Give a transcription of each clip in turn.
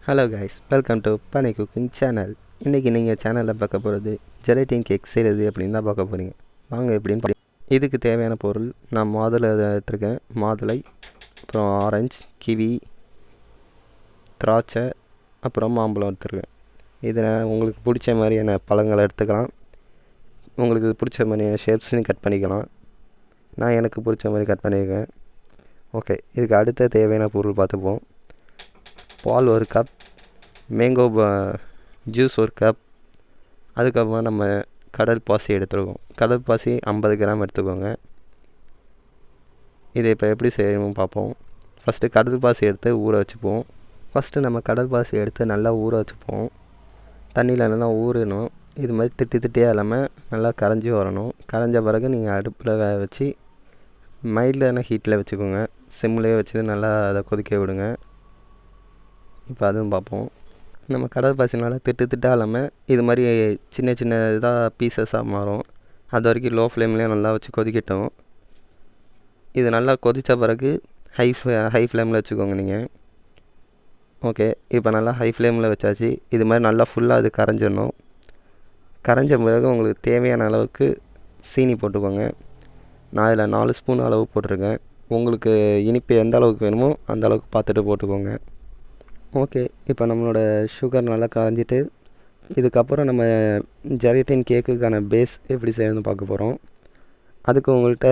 Hello guys, welcome to பனை cooking channel. இன்றைக்கி நீங்கள் சேனலில் பார்க்க போகிறது ஜெலட்டின் கேக் செய்கிறது அப்படின்னு தான் பார்க்க போகிறீங்க. வாங்க எப்படின்னு இதுக்கு தேவையான பொருள் நான் மாதுளை எடுத்துருக்கேன். மாதுளை, அப்புறம் ஆரஞ்சு, கிவி, திராட்சை, அப்புறம் மாம்பழம் எடுத்துருக்கேன். இதில் உங்களுக்கு பிடிச்ச மாதிரியான பழங்களை எடுத்துக்கலாம். உங்களுக்கு பிடிச்ச மாதிரியான ஷேப்ஸ்லையும் கட் பண்ணிக்கலாம். நான் எனக்கு பிடிச்ச மாதிரி கட் பண்ணியிருக்கேன். ஓகே, இதுக்கு அடுத்த தேவையான பொருள் பார்த்துப்போம். பால் 1 கப், மேங்கோ ஜூஸ் 1 கப், அதுக்கப்புறமா நம்ம கடல் பாசி எடுத்துருக்கோம். கடல் பாசி 50 கிராம் எடுத்துக்கோங்க. இதை இப்போ எப்படி செய்யணும்னு பார்ப்போம். ஃபஸ்ட்டு கடல் பாசி எடுத்து ஊற வச்சுப்போம். ஃபஸ்ட்டு நம்ம கடல் பாசி எடுத்து நல்லா ஊற வச்சுப்போம். தண்ணியில் நல்லா ஊறணும். இது மாதிரி திட்டியாக இல்லாமல் நல்லா கரைஞ்சி வரணும். கரைஞ்ச பிறகு நீங்கள் அடுப்பில் வச்சு மைல்டான ஹீட்டில் வச்சுக்கோங்க. சிம்லேயே வச்சுட்டு நல்லா அதை கொதிக்க விடுங்க. இப்போ அதுவும் பார்ப்போம். நம்ம கடல் பாசி நல்லா திட்டாக இல்லாமல் இது மாதிரி சின்ன சின்ன இதாக பீசஸாக மாறும். அது வரைக்கும் லோ ஃப்ளேம்லேயே நல்லா வச்சு கொதிக்கட்டும். இது நல்லா கொதித்த பிறகு ஹை ஃப்ளேமில் வச்சுக்கோங்க நீங்கள். ஓகே, இப்போ நல்லா ஹை ஃப்ளேமில் வச்சாச்சு. இது மாதிரி நல்லா ஃபுல்லாக அது கரைஞ்சிடணும். கரைஞ்ச பிறகு உங்களுக்கு தேவையான அளவுக்கு சீனி போட்டுக்கோங்க. நான் இதில் 4 ஸ்பூன் அளவு போட்டிருக்கேன். உங்களுக்கு இனிப்பு எந்த அளவுக்கு வேணுமோ அந்த அளவுக்கு பார்த்துட்டு போட்டுக்கோங்க. ஓகே, இப்போ நம்மளோட சுகர் நல்லா கரைஞ்சிட்டு இதுக்கப்புறம் நம்ம ஜெலட்டின் கேக்குக்கான பேஸ் எப்படி செய்யணும்னு பார்க்க போகிறோம். அதுக்கு உங்கள்கிட்ட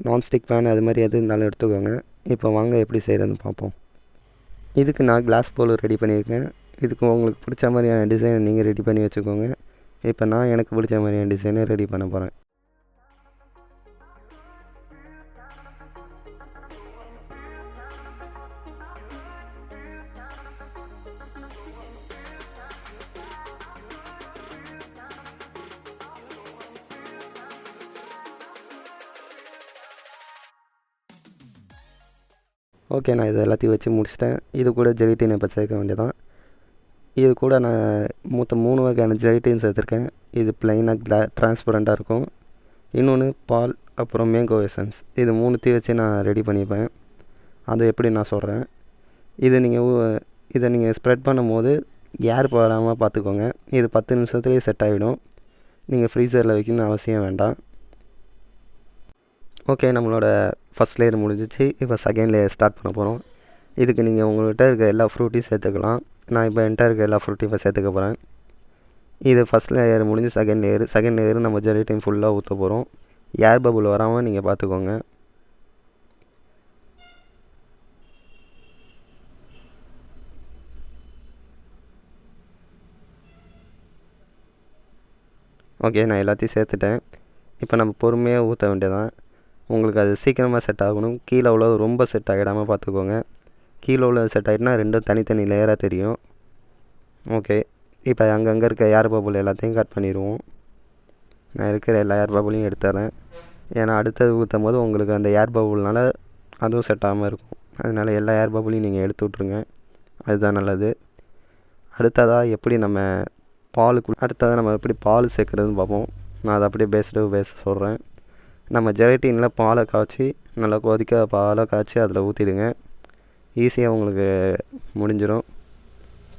நான்ஸ்டிக் பேன் அது மாதிரி எது இருந்தாலும் எடுத்துக்கோங்க. இப்போ வாங்க எப்படி செய்கிறதுன்னு பார்ப்போம். இதுக்கு நான் கிளாஸ் பவுல் ரெடி பண்ணியிருக்கேன். இதுக்கு உங்களுக்கு பிடிச்ச மாதிரியான டிசைனை நீங்கள் ரெடி பண்ணி வச்சுக்கோங்க. இப்போ நான் எனக்கு பிடிச்ச மாதிரியான டிசைனை ரெடி பண்ண போகிறேன். ஓகே, நான் இது எல்லாத்தையும் வச்சு முடிச்சிட்டேன். இது கூட ஜெலட்டின் இப்போ சேர்க்க வேண்டியதான். இது கூட நான் 3 வகையான ஜெலட்டின் சேர்த்துருக்கேன். இது ப்ளைனாக ட்ரான்ஸ்பரண்ட்டாக இருக்கும். இன்னொன்று பால், அப்புறம் மேங்கோ எசன்ஸ். இது 3த்தையும் வச்சு நான் ரெடி பண்ணிப்பேன். அது எப்படி நான் சொல்கிறேன். இதை நீங்கள் ஸ்ப்ரெட் பண்ணும்போது ஏர் போடாமல் பார்த்துக்கோங்க. இது 10 நிமிஷத்துலேயே செட் ஆகிடும். நீங்கள் ஃப்ரீசரில் வைக்கணும்னு அவசியம் வேண்டாம். ஓகே, நம்மளோட ஃபஸ்ட் லேயர் முடிஞ்சிச்சு. இப்போ செகண்ட் லேயர் ஸ்டார்ட் பண்ண போகிறோம். இதுக்கு நீங்கள் உங்கள்கிட்ட இருக்க எல்லா ஃப்ரூட்டையும் சேர்த்துக்கலாம். நான் இப்போ என்கிட்ட இருக்க எல்லா ஃப்ரூட்டையும் இப்போ சேர்த்துக்க போகிறேன். இது ஃபஸ்ட் லேயர் முடிஞ்சு செகண்ட் லேயர் நம்ம ஜெலட்டின் ஃபுல்லாக ஊற்ற போகிறோம். ஏர் பபுள் வராமல் நீங்கள் பார்த்துக்கோங்க. ஓகே, நான் எல்லாத்தையும் சேர்த்துட்டேன். இப்போ நம்ம பொறுமையாக ஊற்ற வேண்டியதான். உங்களுக்கு அது சீக்கிரமாக செட் ஆகணும். கீழே உள்ள ரொம்ப செட் ஆகிடாமல் பார்த்துக்கோங்க. கீழே உள்ள செட் ஆகிட்டுனா ரெண்டும் தனித்தனி லேயராக தெரியும். ஓகே, இப்போ அங்கங்கே இருக்க ஏர் பபுள் எல்லாத்தையும் கட் பண்ணிடுவோம். நான் இருக்கிற எல்லா ஏர் பபுளையும் எடுத்துறேன். ஏன்னா அடுத்தது ஊற்றும் போது உங்களுக்கு அந்த ஏர் பபுள்னால் அதுவும் செட் ஆகாமல் இருக்கும். அதனால் எல்லா ஏர் பபுளையும் நீங்கள் எடுத்து விட்ருங்க. அதுதான் நல்லது. அடுத்ததாக நம்ம எப்படி பால் சேர்க்குறதுன்னு பார்ப்போம். நான் அதை அப்படியே பேஸ் சொல்கிறேன். நம்ம ஜெலட்டினில் பாலை காய்ச்சி நல்லா கொதிக்க பாலை காய்ச்சி அதில் ஊற்றிடுங்க. ஈஸியாக உங்களுக்கு முடிஞ்சிடும்.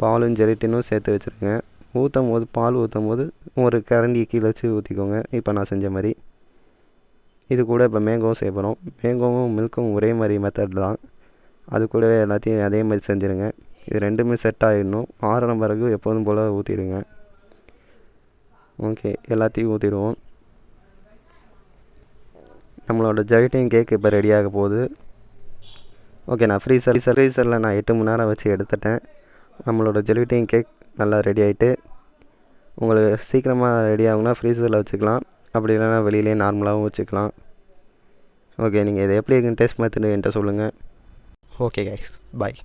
பாலும் ஜெலட்டினும் சேர்த்து வச்சுருங்க. பால் ஊற்றும் போது ஒரு கரண்டி கீழே வச்சு ஊற்றிக்கோங்க. இப்போ நான் செஞ்ச மாதிரி. இது கூட இப்போ மேங்கோவும் சேர்ப்போம். மேங்கோவும் மில்க்கும் ஒரே மாதிரி மெத்தட் தான். அது கூட எல்லாத்தையும் அதே மாதிரி செஞ்சுருங்க. இது ரெண்டுமே செட் ஆகிடணும். ஆறின பிறகு எப்போதும் போல் ஊற்றிடுங்க. ஓகே, எல்லாத்தையும் ஊற்றிடுவோம். நம்மளோட ஜெலட்டின் கேக் இப்போ ரெடியாக போகுது. ஓகே, நான் ஃப்ரீசரில் நான் 8 மணி நேரம் வச்சு எடுத்துட்டேன். நம்மளோட ஜெலட்டின் கேக் நல்லா ரெடி ஆகிட்டு உங்களுக்கு சீக்கிரமாக ரெடி ஆகுனா ஃப்ரீசரில் வச்சுக்கலாம். அப்படி இல்லைனா வெளியிலே நார்மலாகவும் வச்சுக்கலாம். ஓகே, நீங்கள் இதை எப்படி இருக்குன்னு டேஸ்ட் பார்த்துட்டு என்கிட்ட சொல்லுங்கள். ஓகே கைஸ், பாய்.